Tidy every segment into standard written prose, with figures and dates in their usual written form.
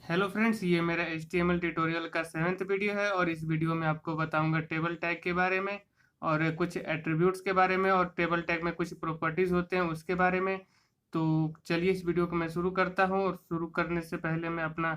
Hello friends, ये मेरा HTML tutorial का 7th वीडियो है और इस वीडियो में आपको बताऊंगा टेबल टैग के बारे में और कुछ एट्रीब्यूट्स के बारे में और टेबल टैग में कुछ प्रॉपर्टीज़ होते हैं उसके बारे में। तो चलिए इस वीडियो को मैं शुरू करता हूं और शुरू करने से पहले मैं अपना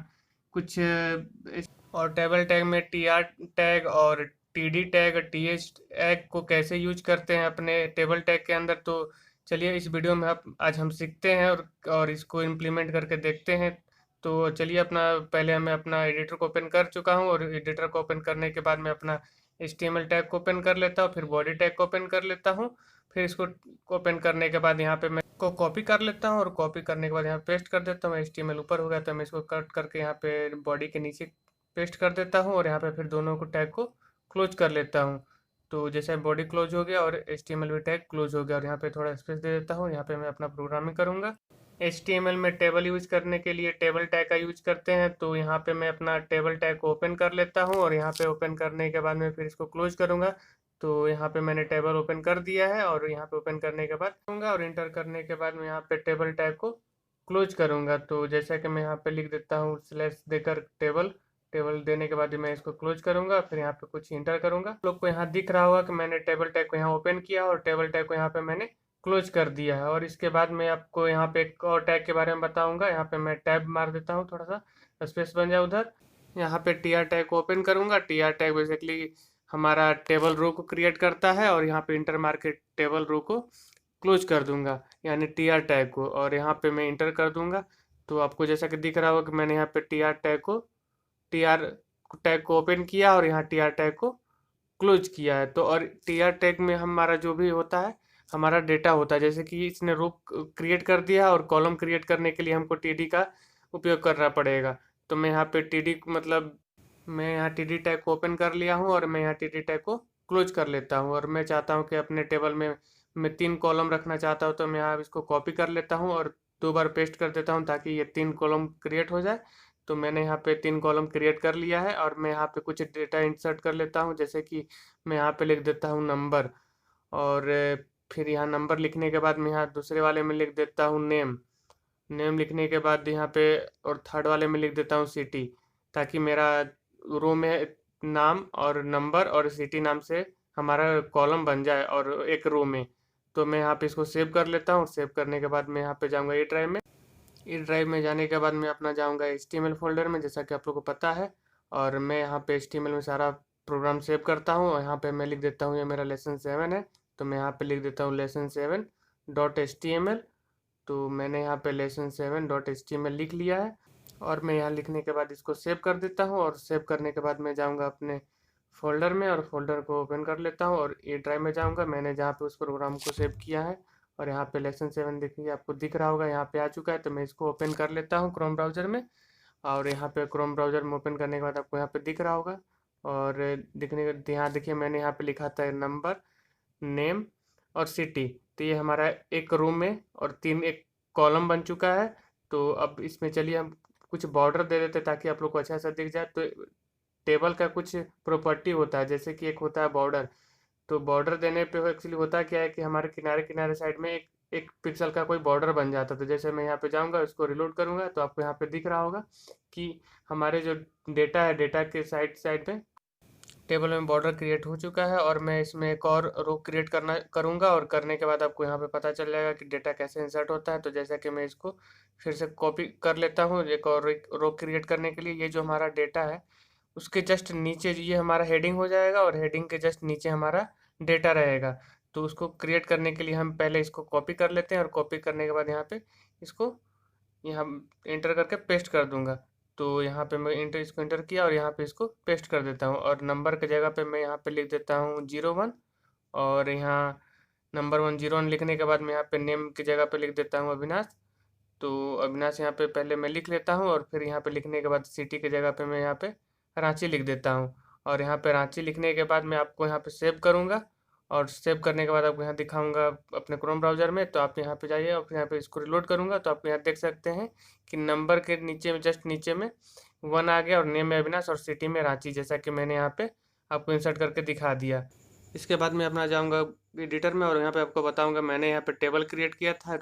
कुछ और टेबल टैग में TR टैग और TD टैग TH टैग को कैसे यूज करते हैं अपने टेबल टैग के अंदर। तो चलिए इस वीडियो में आप आज हम सीखते हैं और इसको इम्प्लीमेंट करके देखते हैं। तो चलिए पहले मैं अपना एडिटर को ओपन कर चुका हूँ और एडिटर को ओपन करने के बाद मैं अपना HTML टैग को ओपन कर लेता हूँ, फिर बॉडी टैग को ओपन कर लेता हूँ। फिर इसको ओपन करने के बाद यहाँ पे मैं को कॉपी कर लेता हूँ और कॉपी करने के बाद यहाँ पेस्ट कर देता हूँ। HTML ऊपर हो गया तो मैं इसको कट करके यहाँ पे बॉडी के नीचे पेस्ट कर देता हूँ और यहाँ पे फिर दोनों को टैग को क्लोज कर लेता हूँ। तो जैसे बॉडी क्लोज हो गया और HTML भी टैग क्लोज हो गया और यहाँ पे थोड़ा स्पेस दे देता हूँ। यहाँ पे मैं अपना प्रोग्रामिंग करूँगा। HTML में टेबल यूज करने के लिए टेबल टैग का यूज करते हैं। तो यहाँ पे मैं अपना टेबल टैग को ओपन कर लेता हूँ और यहाँ पे ओपन करने के बाद मैं फिर इसको क्लोज करूँगा। तो यहाँ पे मैंने टेबल ओपन कर दिया है और यहाँ पे ओपन करने के बाद करूँगा और इंटर करने के बाद मैं यहाँ पे टेबल टैग को क्लोज करूँगा। तो जैसा कि मैं यहाँ पे लिख देता हूँ स्लैश देकर टेबल टेबल देने के बाद मैं इसको क्लोज करूँगा, फिर यहाँ पे कुछ इंटर करूँगा। आप लोग को यहाँ दिख रहा होगा कि मैंने टेबल टैग को यहाँ ओपन किया और टेबल टैग को यहाँ पे मैंने क्लोज कर दिया है। और इसके बाद मैं आपको यहाँ पे एक और टैग के बारे में बताऊंगा। यहाँ पे मैं टैब मार देता हूँ, थोड़ा सा स्पेस बन जाए उधर। यहाँ पे TR टैग को ओपन करूंगा। TR टैग बेसिकली हमारा टेबल रो को क्रिएट करता है और यहाँ पे इंटर मार के टेबल रो को क्लोज कर दूंगा, यानी TR टैग को, और यहाँ पे मैं इंटर कर दूंगा। तो आपको जैसा कि दिख रहा होगा कि मैंने यहाँ पे TR टैग को ओपन किया और यहाँ TR टैग को क्लोज किया है। तो और TR टैग में हमारा जो भी होता है हमारा डेटा होता है। जैसे कि इसने रो क्रिएट कर दिया और कॉलम क्रिएट करने के लिए हमको TD का उपयोग करना पड़ेगा। तो मैं यहाँ पे TD मतलब मैं यहाँ TD टैग को ओपन कर लिया हूँ और मैं यहाँ TD टैग को क्लोज कर लेता हूँ। और मैं चाहता हूँ कि अपने टेबल में मैं 3 कॉलम रखना चाहता हूँ, तो मैं यहाँ इसको कॉपी कर लेता हूँ और 2 बार पेस्ट कर देता हूँ ताकि ये 3 कॉलम क्रिएट हो जाए। तो मैंने यहाँ पे 3 कॉलम क्रिएट कर लिया है और मैं यहाँ पे कुछ डेटा इंसर्ट कर लेता हूँ। जैसे कि मैं यहाँ पे लिख देता हूँ नंबर, और फिर यहाँ नंबर लिखने के बाद मैं यहाँ दूसरे वाले में लिख देता हूँ नेम। नेम लिखने के बाद यहाँ पे और थर्ड वाले में लिख देता हूँ सिटी, ताकि मेरा रो में नाम और नंबर और सिटी नाम से हमारा कॉलम बन जाए और एक रो में। तो मैं यहाँ पे इसको सेव कर लेता हूँ। सेव करने के बाद मैं यहाँ पे जाऊँगा ई ड्राइव में जाने के बाद मैं अपना जाऊँगा HTML फोल्डर में, जैसा कि आप लोगों को पता है। और मैं यहाँ पे HTML में सारा प्रोग्राम सेव करता हूँ और यहाँ पे मैं लिख देता हूँ ये मेरा लेसन 7 है। तो मैं यहाँ पे लिख देता हूँ lesson7.html। तो मैंने यहाँ पे lesson7.html लिख लिया है और मैं यहाँ लिखने के बाद इसको सेव कर देता हूँ। और सेव करने के बाद मैं जाऊँगा अपने फोल्डर में और फोल्डर को ओपन कर लेता हूँ और ए ड्राइव में जाऊँगा, मैंने जहाँ पे उस प्रोग्राम को सेव किया है। और यहाँ पे lesson 7 देखिए आपको दिख रहा होगा, यहाँ पे आ चुका है। तो मैं इसको ओपन कर लेता हूँ क्रोम ब्राउज़र में। और यहाँ पे क्रोम ब्राउज़र में ओपन करने के बाद आपको यहाँ पे दिख रहा होगा। और दिखने के यहाँ देखिए मैंने यहाँ पे लिखा था नंबर, नेम और सिटी। तो ये हमारा एक रूम में और तीन एक कॉलम बन चुका है। तो अब इसमें चलिए हम कुछ बॉर्डर दे देते हैं ताकि आप लोग को अच्छा सा दिख जाए। तो टेबल का कुछ प्रॉपर्टी होता है, जैसे कि एक होता है बॉर्डर। तो बॉर्डर देने पे एक्चुअली होता क्या है कि हमारे किनारे किनारे साइड में एक एक पिक्सल का कोई बॉर्डर बन जाता है। तो जैसे मैं यहाँ पे जाऊँगा इसको रिलोड करूँगा तो आपको यहाँ पे दिख रहा होगा कि हमारे जो डेटा है, डेटा के साइड साइड में टेबल में बॉर्डर क्रिएट हो चुका है। और मैं इसमें एक और रो क्रिएट करना करूँगा और करने के बाद आपको यहाँ पे पता चल जाएगा कि डेटा कैसे इंसर्ट होता है। तो जैसा कि मैं इसको फिर से कॉपी कर लेता हूँ एक और रो क्रिएट करने के लिए। ये जो हमारा डेटा है उसके जस्ट नीचे ये हमारा हेडिंग हो जाएगा और हेडिंग के जस्ट नीचे हमारा डेटा रहेगा। तो उसको क्रिएट करने के लिए हम पहले इसको कॉपी कर लेते हैं और कॉपी करने के बाद यहाँ पे इसको यहाँ एंटर करके पेस्ट कर दूंगा। तो यहाँ पे मैं इसको एंटर किया और यहाँ पे इसको पेस्ट कर देता हूँ और नंबर की जगह पे मैं यहाँ पे लिख देता हूँ 01। और यहाँ नंबर 101 लिखने के बाद मैं यहाँ पे नेम की जगह पे लिख देता हूँ अविनाश। तो अविनाश यहाँ पे पहले मैं लिख लेता हूँ और फिर यहाँ पे लिखने के बाद सिटी की जगह पे मैं यहाँ पे रांची लिख देता हूँ। और यहाँ पे रांची लिखने के बाद मैं आपको यहाँ पे सेव करूँगा और सेव करने के बाद आपको यहाँ दिखाऊंगा अपने क्रोम ब्राउज़र में। तो आप यहाँ पे जाइए और फिर यहाँ पे इसको रिलोड करूँगा तो आप यहाँ देख सकते हैं कि नंबर के नीचे में जस्ट नीचे में 1 आ गया और नेम में अविनाश और सिटी में रांची, जैसा कि मैंने यहाँ पे आपको इंसर्ट करके दिखा दिया। इसके बाद मैं अपना जाऊँगा एडिटर में और यहाँ पे आपको बताऊँगा मैंने यहाँ पे टेबल क्रिएट किया था,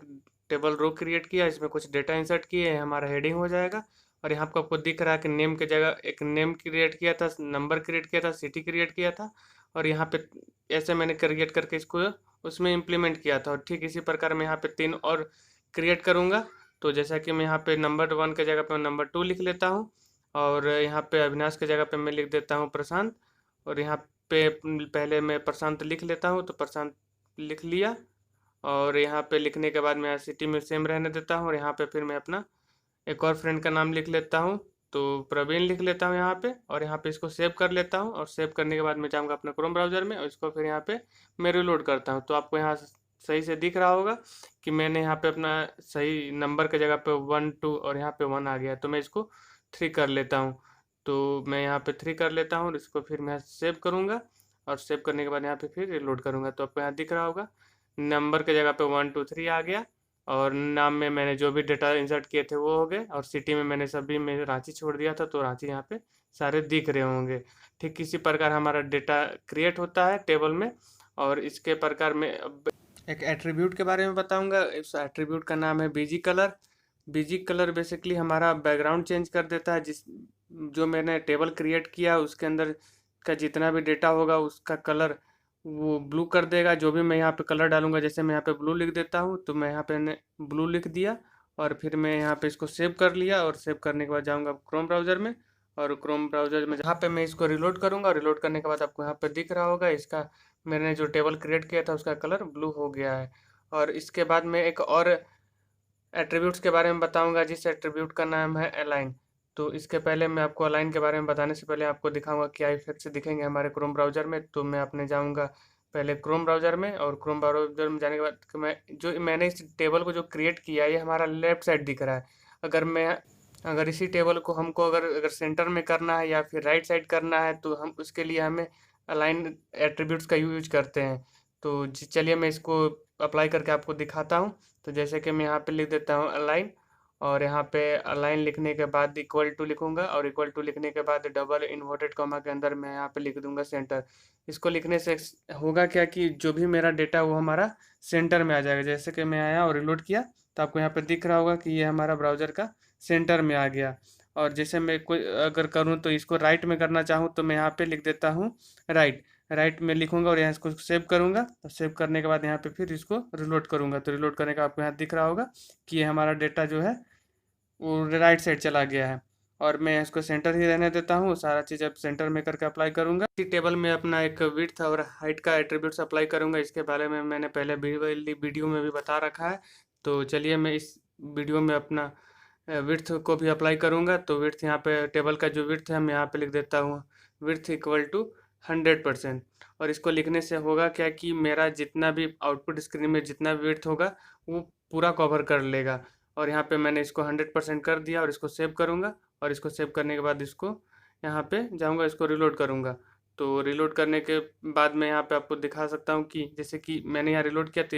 टेबल रो क्रिएट किया, इसमें कुछ डेटा इंसर्ट किए, हमारा हेडिंग हो जाएगा। और यहाँ पे आपको दिख रहा है कि नेम की जगह एक नेम क्रिएट किया था, नंबर क्रिएट किया था, सिटी क्रिएट किया था, और यहाँ पे ऐसे मैंने क्रिएट करके इसको उसमें इम्प्लीमेंट किया था। और ठीक इसी प्रकार मैं यहाँ पे 3 और क्रिएट करूँगा। तो जैसा कि मैं यहाँ पे नंबर 1 की जगह पे नंबर 2 लिख लेता हूँ, और यहाँ पे अविनाश की जगह पे मैं लिख देता हूँ प्रशांत, और यहाँ पे पहले मैं प्रशांत लिख लेता हूँ, तो प्रशांत लिख लिया। और यहाँ पे लिखने के बाद मैं सिटी में सेम रहने देता हूँ, और यहाँ पे फिर मैं अपना एक और फ्रेंड का नाम लिख लेता हूँ, तो प्रवीण लिख लेता हूँ यहाँ पे, और यहाँ पे इसको सेव कर लेता हूँ। और सेव करने के बाद मैं जाऊँगा अपना क्रोम ब्राउज़र में, और इसको फिर यहाँ पे मैं रिलोड करता हूँ। तो आपको यहाँ सही से दिख रहा होगा कि मैंने यहाँ पे अपना सही नंबर की जगह पे 1 2 और यहाँ पे 1 आ गया। तो मैं इसको 3 कर लेता हूँ। तो मैं यहाँ पे 3 कर लेता हूँ, और इसको फिर मैं सेव करूँगा, और सेव करने के बाद यहाँ पे फिर रिलोड करूँगा। तो आपको यहाँ दिख रहा होगा नंबर की जगह पे 1 2 3 आ गया, और नाम में मैंने जो भी डेटा इंसर्ट किए थे वो हो गए, और सिटी में मैंने सभी में रांची छोड़ दिया था, तो रांची यहाँ पे सारे दिख रहे होंगे। ठीक इसी प्रकार हमारा डेटा क्रिएट होता है टेबल में। और इसके प्रकार में अब एक एट्रीब्यूट के बारे में बताऊंगा। इस एट्रीब्यूट का नाम है BG colour. BG colour basically हमारा बैकग्राउंड चेंज कर देता है। जो मैंने टेबल क्रिएट किया उसके अंदर का जितना भी डेटा होगा उसका कलर वो ब्लू कर देगा। जो भी मैं यहाँ पे कलर डालूंगा, जैसे मैं यहाँ पे ब्लू लिख देता हूँ, तो मैं यहाँ पे ब्लू लिख दिया, और फिर मैं यहाँ पे इसको सेव कर लिया। और सेव करने के बाद जाऊँगा क्रोम ब्राउज़र में, और क्रोम ब्राउज़र में जहाँ पे मैं इसको रिलोड करूँगा। रिलोड करने के बाद आपको यहाँ पे दिख रहा होगा इसका मैंने जो टेबल क्रिएट किया था उसका कलर ब्लू हो गया है। और इसके बाद मैं एक और एट्रीब्यूट्स के बारे में बताऊंगा, जिस एट्रीब्यूट का नाम है अलाइन। तो इसके पहले मैं आपको अलाइन के बारे में बताने से पहले आपको दिखाऊंगा क्या इफेक्ट्स दिखेंगे हमारे क्रोम ब्राउज़र में। तो मैं अपने जाऊंगा पहले क्रोम ब्राउज़र में, और क्रोम ब्राउज़र में जाने के बाद मैंने इस टेबल को जो क्रिएट किया है ये हमारा लेफ्ट साइड दिख रहा है। अगर इसी टेबल को हमको अगर सेंटर में करना है या फिर राइट साइड करना है, तो हम उसके लिए हमें अलाइन एट्रीब्यूट्स का यूज करते हैं। तो चलिए मैं इसको अप्लाई करके आपको दिखाता हूँ। तो जैसे कि मैं यहाँ पे लिख देता हूँ अलाइन, और यहाँ पे अलाइन लिखने के बाद इक्वल टू लिखूंगा, और इक्वल टू लिखने के बाद डबल इन्वर्टेड कॉमा के अंदर मैं यहाँ पे लिख दूंगा सेंटर। इसको लिखने से होगा क्या कि जो भी मेरा डेटा वो हमारा सेंटर में आ जाएगा। जैसे कि मैं आया और रिलोड किया, तो आपको यहाँ पे दिख रहा होगा कि ये हमारा ब्राउज़र का सेंटर में आ गया। और जैसे मैं कोई अगर करूँ तो इसको राइट में करना चाहूँ, तो मैं यहाँ पे लिख देता हूँ राइट। राइट में लिखूंगा और यहाँ इसको सेव करूंगा, और सेव करने के बाद यहाँ पे फिर इसको रिलोड करूंगा। तो रिलोड करने का आपको यहाँ दिख रहा होगा कि ये हमारा डेटा जो है वो राइट साइड चला गया है। और मैं इसको सेंटर ही रहने देता हूँ। सारा चीज़ अब सेंटर में करके अप्लाई करूंगा। इसी टेबल में अपना एक विड्थ और हाइट का एट्रीब्यूट्स अप्लाई करूंगा। इसके बारे में मैंने पहले वीडियो में भी बता रखा है। तो चलिए मैं इस वीडियो में अपना विड्थ को भी अप्लाई करूंगा। तो विड्थ यहाँ पे टेबल का जो विड्थ है मैं यहाँ पे लिख देता हूँ विड्थ इक्वल टू 100%। और इसको लिखने से होगा क्या कि मेरा जितना भी आउटपुट स्क्रीन में जितना भी विड्थ होगा वो पूरा कवर कर लेगा। और यहाँ पे मैंने इसको 100% कर दिया, और इसको सेव करूँगा। और इसको सेव करने के बाद इसको यहाँ पे जाऊँगा, इसको रिलोड करूँगा। तो रिलोड करने के बाद मैं यहाँ पे आपको दिखा सकता हूँ कि जैसे कि मैंने यहाँ रिलोड किया, तो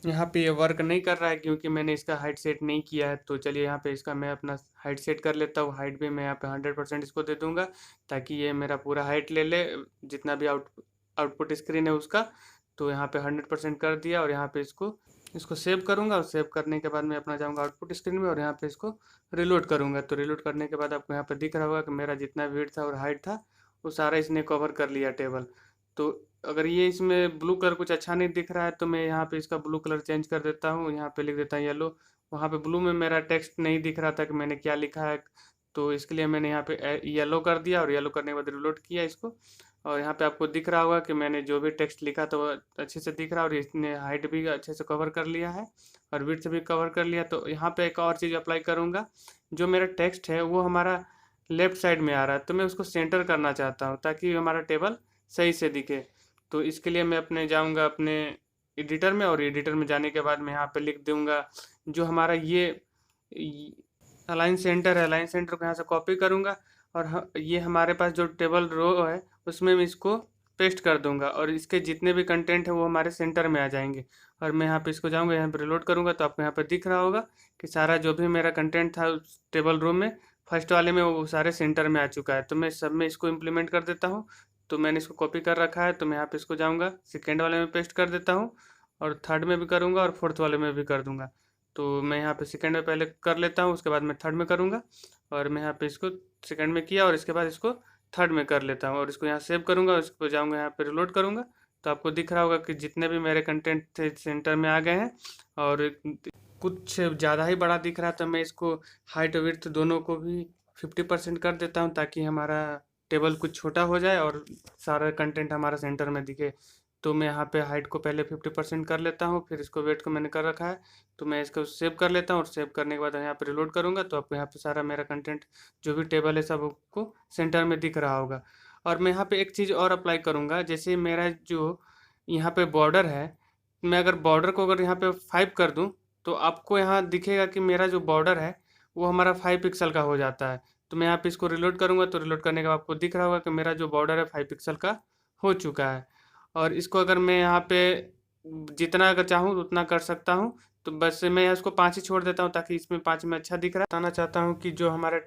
यहाँ पे ये वर्क नहीं कर रहा है क्योंकि मैंने इसका हाइट सेट नहीं किया है। तो चलिए यहाँ पे इसका मैं अपना हाइट सेट कर लेता हूँ। हाइट भी मैं यहाँ पे 100% इसको दे दूंगा, ताकि ये मेरा पूरा हाइट ले ले जितना भी आउटपुट स्क्रीन है उसका। तो यहाँ पे 100% कर दिया, और यहाँ पे इसको सेव करूँगा। और सेव करने के बाद मैं अपना जाऊँगा आउटपुट स्क्रीन में, और यहाँ पे इसको रिलोड करूँगा। तो रिलोड करने के बाद आपको यहाँ पे दिख रहा होगा कि मेरा जितना विड्थ था और हाइट था वो सारा इसने कवर कर लिया टेबल। तो अगर ये इसमें ब्लू कलर कुछ अच्छा नहीं दिख रहा है, तो मैं यहाँ पे इसका ब्लू कलर चेंज कर देता हूँ। यहाँ पे लिख देता हूँ येलो। वहाँ पे ब्लू में मेरा टेक्स्ट नहीं दिख रहा था कि मैंने क्या लिखा है, तो इसके लिए मैंने यहाँ पे येलो कर दिया, और येलो करने के बाद रिलोड किया इसको। और यहाँ पे आपको दिख रहा होगा कि मैंने जो भी टेक्स्ट लिखा था वो अच्छे से दिख रहा है, और इसने हाइट भी अच्छे से कवर कर लिया है, और विड्थ भी कवर कर लिया। तो यहाँ पे एक और चीज़ अप्लाई करूँगा। जो मेरा टेक्स्ट है वो हमारा लेफ्ट साइड में आ रहा है, तो मैं उसको सेंटर करना चाहता हूँ ताकि हमारा टेबल सही से दिखे। तो इसके लिए मैं अपने जाऊँगा अपने एडिटर में, और एडिटर में जाने के बाद मैं यहाँ पे लिख दूँगा जो हमारा ये अलाइन सेंटर है। अलाइन सेंटर को यहाँ से कॉपी करूँगा, और ये हमारे पास जो टेबल रो है उसमें मैं इसको पेस्ट कर दूंगा, और इसके जितने भी कंटेंट है वो हमारे सेंटर में आ जाएंगे। और मैं यहाँ पे इसको जाऊँगा, यहाँ पे रिलोड करूँगा, तो आपको यहाँ पे दिख रहा होगा कि सारा जो भी मेरा कंटेंट था उस टेबल रो में फर्स्ट वाले में वो सारे सेंटर में आ चुका है। तो मैं सब में इसको इम्प्लीमेंट कर देता हूँ। तो मैंने इसको कॉपी कर रखा है, तो मैं यहाँ पे इसको जाऊँगा सेकेंड वाले में पेस्ट कर देता हूँ, और थर्ड में भी करूँगा, और फोर्थ वाले में भी कर दूँगा। तो मैं यहाँ पे सेकेंड में पहले कर लेता हूँ, उसके बाद मैं थर्ड में करूँगा। और मैं यहाँ पे इसको सेकंड में किया और इसके बाद इसको थर्ड में कर लेता हूँ और इसको यहाँ सेव करूँगा, उसको जाऊँगा यहाँ पे रिलोड करूँगा तो आपको दिख रहा होगा कि जितने भी मेरे कंटेंट थे सेंटर में आ गए हैं। और कुछ ज़्यादा ही बड़ा दिख रहा है तो मैं इसको हाइट और विड्थ दोनों को भी 50% कर देता हूँ ताकि हमारा टेबल कुछ छोटा हो जाए और सारा कंटेंट हमारा सेंटर में दिखे। तो मैं यहाँ पे हाइट को पहले 50% कर लेता हूँ, फिर इसको वेट को मैंने कर रखा है तो मैं इसको सेव कर लेता हूँ और सेव करने के बाद यहाँ पे रिलोड करूँगा तो आपको यहाँ पे सारा मेरा कंटेंट जो भी टेबल है सब आपको सेंटर में दिख रहा होगा। और मैं यहाँ पे एक चीज़ और अप्लाई करूँगा, जैसे मेरा जो यहाँ पे बॉर्डर है, मैं अगर बॉर्डर को अगर यहाँ पे 5 कर दूँ तो आपको यहाँ दिखेगा कि मेरा जो बॉर्डर है वो हमारा 5 पिक्सल का हो जाता है। तो मैं यहाँ पे इसको रिलोड करूँगा तो रिलोड करने के बाद आपको दिख रहा होगा कि मेरा जो बॉर्डर है 5 पिक्सल का हो चुका है। और इसको अगर मैं यहाँ पे जितना अगर चाहूँ उतना कर सकता हूँ, तो बस मैं इसको 5 ही छोड़ देता हूँ ताकि इसमें 5 में अच्छा दिख रहा है। बताना चाहता हूँ कि जो हमारा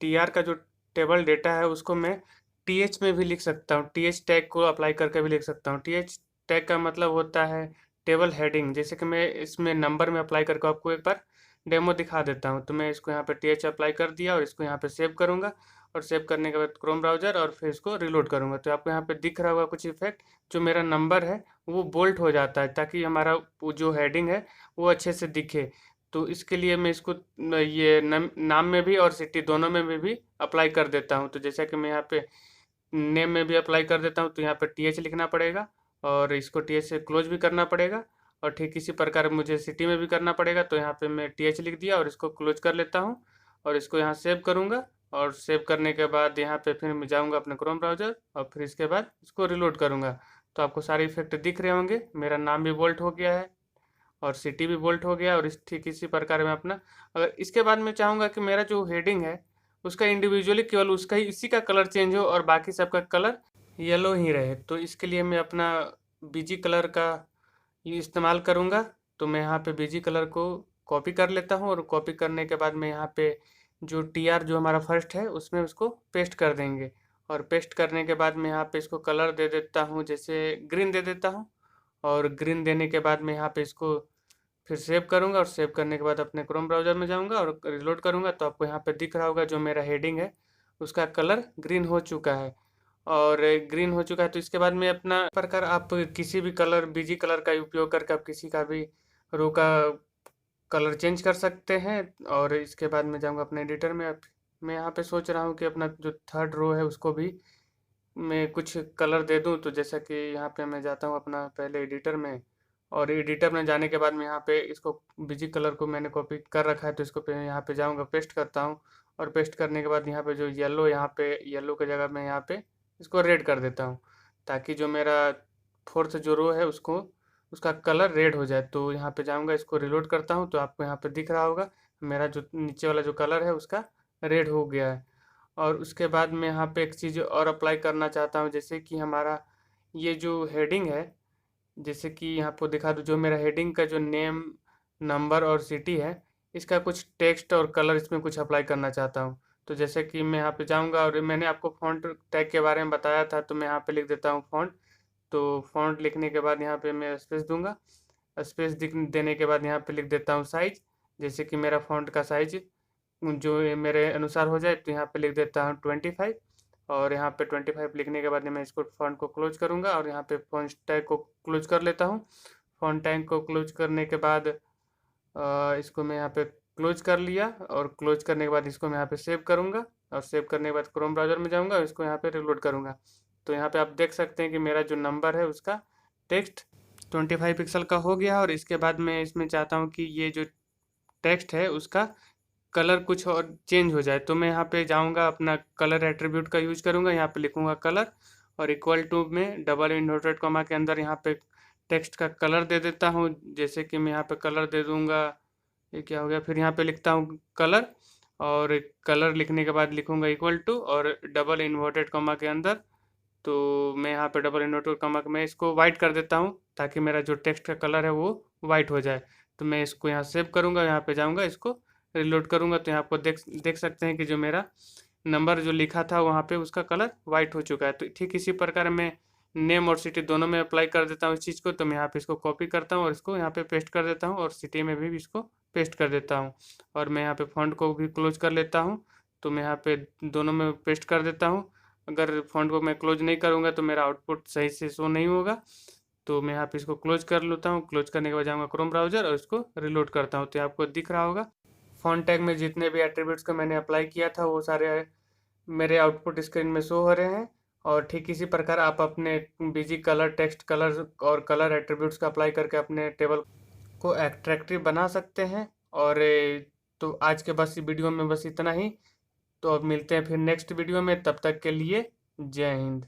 टीआर का जो टेबल डेटा है उसको मैं टीएच में भी लिख सकता हूँ, टीएच टैग को अप्लाई करके भी लिख सकता हूँ। टीएच टैग का मतलब होता है टेबल हेडिंग, जैसे कि मैं इसमें नंबर में अप्लाई करके आपको एक बार डेमो दिखा देता हूँ। तो मैं इसको यहाँ पे टीएच अप्लाई कर दिया और इसको यहाँ पे सेव करूँगा और सेव करने के बाद क्रोम ब्राउज़र और फिर इसको रिलोड करूँगा तो आपको यहाँ पे दिख रहा होगा कुछ इफेक्ट, जो मेरा नंबर है वो बोल्ट हो जाता है ताकि हमारा वो जो हेडिंग है वो अच्छे से दिखे। तो इसके लिए मैं इसको ये नाम में भी और सिटी दोनों में भी अप्लाई कर देता हूँ। तो जैसा कि मैं यहाँ पे नेम में भी अप्लाई कर देता हूँ तो यहाँ पे टीएच लिखना पड़ेगा और इसको टीएच से क्लोज भी करना पड़ेगा और ठीक इसी प्रकार मुझे सिटी में भी करना पड़ेगा। तो यहाँ पे मैं टीएच लिख दिया और इसको क्लोज कर लेता हूँ और इसको यहाँ सेव करूँगा और सेव करने के बाद यहाँ पे फिर मैं जाऊँगा अपने क्रोम ब्राउज़र और फिर इसके बाद इसको रिलोड करूँगा तो आपको सारे इफेक्ट दिख रहे होंगे। मेरा नाम भी बोल्ट हो गया है और सिटी भी बोल्ट हो गया और इस ठीक इसी प्रकार मैं अपना अगर इसके बाद मैं चाहूँगा कि मेरा जो हेडिंग है उसका इंडिविजुअली केवल उसका ही इसी का कलर चेंज हो और बाकी सबका कलर येलो ही रहे, तो इसके लिए मैं अपना बीजी कलर का ये इस्तेमाल करूँगा। तो मैं यहाँ पे बीजी कलर को कॉपी कर लेता हूँ और कॉपी करने के बाद मैं यहाँ पे जो टीआर जो हमारा फर्स्ट है उसमें उसको पेस्ट कर देंगे और पेस्ट करने के बाद मैं यहाँ पे इसको कलर दे देता हूँ, जैसे ग्रीन दे देता हूँ। और ग्रीन देने के बाद मैं यहाँ पे इसको फिर सेव करूँगा और सेव करने के बाद अपने क्रोम ब्राउज़र में जाऊँगा और रिलोड करूँगा तो आपको यहाँ पे दिख रहा होगा जो मेरा हेडिंग है उसका कलर ग्रीन हो चुका है। और ग्रीन हो चुका है तो इसके बाद में अपना प्रकार आप किसी भी कलर बीजी कलर का उपयोग करके आप किसी का भी रो का कलर चेंज कर सकते हैं। और इसके बाद मैं जाऊँगा अपने एडिटर में। मैं यहाँ पे सोच रहा हूँ कि अपना जो थर्ड रो है उसको भी मैं कुछ कलर दे दूँ। तो जैसा कि यहाँ पे मैं जाता हूँ अपना पहले एडिटर में और एडिटर में जाने के बाद मैं यहाँ पे इसको बीजी कलर को मैंने कॉपी कर रखा है तो इसको यहाँ पे जाऊँगा पेस्ट करता हूँ और पेस्ट करने के बाद यहाँ पे जो येलो यहाँ पे येलो की जगह मैं यहाँ पे इसको रेड कर देता हूँ ताकि जो मेरा फोर्थ जो रो है उसको उसका कलर रेड हो जाए। तो यहाँ पे जाऊँगा इसको रिलोड करता हूँ तो आपको यहाँ पे दिख रहा होगा मेरा जो नीचे वाला जो कलर है उसका रेड हो गया है। और उसके बाद मैं यहाँ पे एक चीज़ और अप्लाई करना चाहता हूँ, जैसे कि हमारा ये जो हेडिंग है, जैसे कि यहाँ पे दिखा दूँ जो मेरा हेडिंग का जो नेम नंबर और सिटी है इसका कुछ टेक्स्ट और कलर इसमें कुछ अप्लाई करना चाहता हूँ। तो जैसे कि मैं यहाँ पे जाऊँगा और मैंने आपको फ़ॉन्ट टैग के बारे में बताया था तो मैं यहाँ पे लिख देता हूँ फ़ॉन्ट। तो फ़ॉन्ट लिखने के बाद यहाँ पे मैं स्पेस दूंगा, स्पेस देने के बाद यहाँ पे लिख देता हूँ साइज, जैसे कि मेरा फ़ॉन्ट का साइज जो ये मेरे अनुसार हो जाए तो यहाँ पे लिख देता हूँ 25 और यहाँ पे 25 लिखने के बाद मैं इसको फ़ॉन्ट को क्लोज करूँगा और यहाँ पे फ़ॉन्ट टैग को क्लोज कर लेता हूँ। फ़ॉन्ट टैग को क्लोज करने के बाद इसको मैं यहाँ पे क्लोज कर लिया और क्लोज करने के बाद इसको मैं यहाँ पे सेव करूँगा और सेव करने के बाद क्रोम ब्राउज़र में जाऊँगा और इसको यहाँ पे रिलोड करूँगा। तो यहाँ पे आप देख सकते हैं कि मेरा जो नंबर है उसका टेक्स्ट 25 पिक्सल का हो गया और इसके बाद मैं इसमें चाहता हूँ कि ये जो टेक्स्ट है उसका कलर कुछ और चेंज हो जाए। तो मैं यहाँ पे जाऊँगा अपना कलर एट्रीब्यूट का यूज करूँगा, यहाँ पे लिखूँगा कलर और इक्वल टू में डबल इन्वर्टेड कॉमा के अंदर यहाँ पे टेक्स्ट का कलर दे देता हूँ, जैसे कि मैं यहाँ पे कलर दे दूँगा, ये क्या हो गया, फिर यहाँ पे लिखता हूँ कलर और कलर लिखने के बाद लिखूँगा इक्वल टू और डबल इन्वर्टेड कॉमा के अंदर। तो मैं यहाँ पे डबल इन्वर्टेड कॉमा मैं इसको वाइट कर देता हूँ ताकि मेरा जो टेक्स्ट का कलर है वो वाइट हो जाए। तो मैं इसको यहाँ सेव करूँगा, यहाँ पे जाऊँगा इसको रिलोड करूँगा तो यहाँ आपको देख सकते हैं कि जो मेरा नंबर जो लिखा था वहाँ पे उसका कलर वाइट हो चुका है। तो ठीक इसी प्रकार मैं नेम और सिटी दोनों में अप्लाई कर देता हूँ इस चीज़ को। तो मैं यहाँ पे इसको कॉपी करता हूँ और इसको यहाँ पे पेस्ट कर देता हूँ और सिटी में भी इसको पेस्ट कर देता हूँ और मैं यहाँ पे फॉन्ट को भी क्लोज कर लेता हूँ तो मैं यहाँ पे दोनों में पेस्ट कर देता हूँ। अगर फ़ॉन्ट को मैं क्लोज नहीं करूँगा तो मेरा आउटपुट सही से शो नहीं होगा। तो मैं यहाँ पे इसको क्लोज कर लेता हूँ। क्लोज करने के बाद जाऊँगा क्रोम ब्राउज़र और इसको रिलोड करता हूँ, तो ये आपको दिख रहा होगा। फ़ॉन्ट टैग में जितने भी एट्रीब्यूट्स को मैंने अप्लाई किया था वो सारे मेरे आउटपुट स्क्रीन में शो हो रहे हैं। और ठीक इसी प्रकार आप अपने बीजी कलर, टेक्स्ट कलर और कलर एट्रीब्यूट्स का अप्लाई करके अपने टेबल को अट्रैक्टिव बना सकते हैं। और तो आज के बस वीडियो में बस इतना ही। तो अब मिलते हैं फिर नेक्स्ट वीडियो में, तब तक के लिए जय हिंद।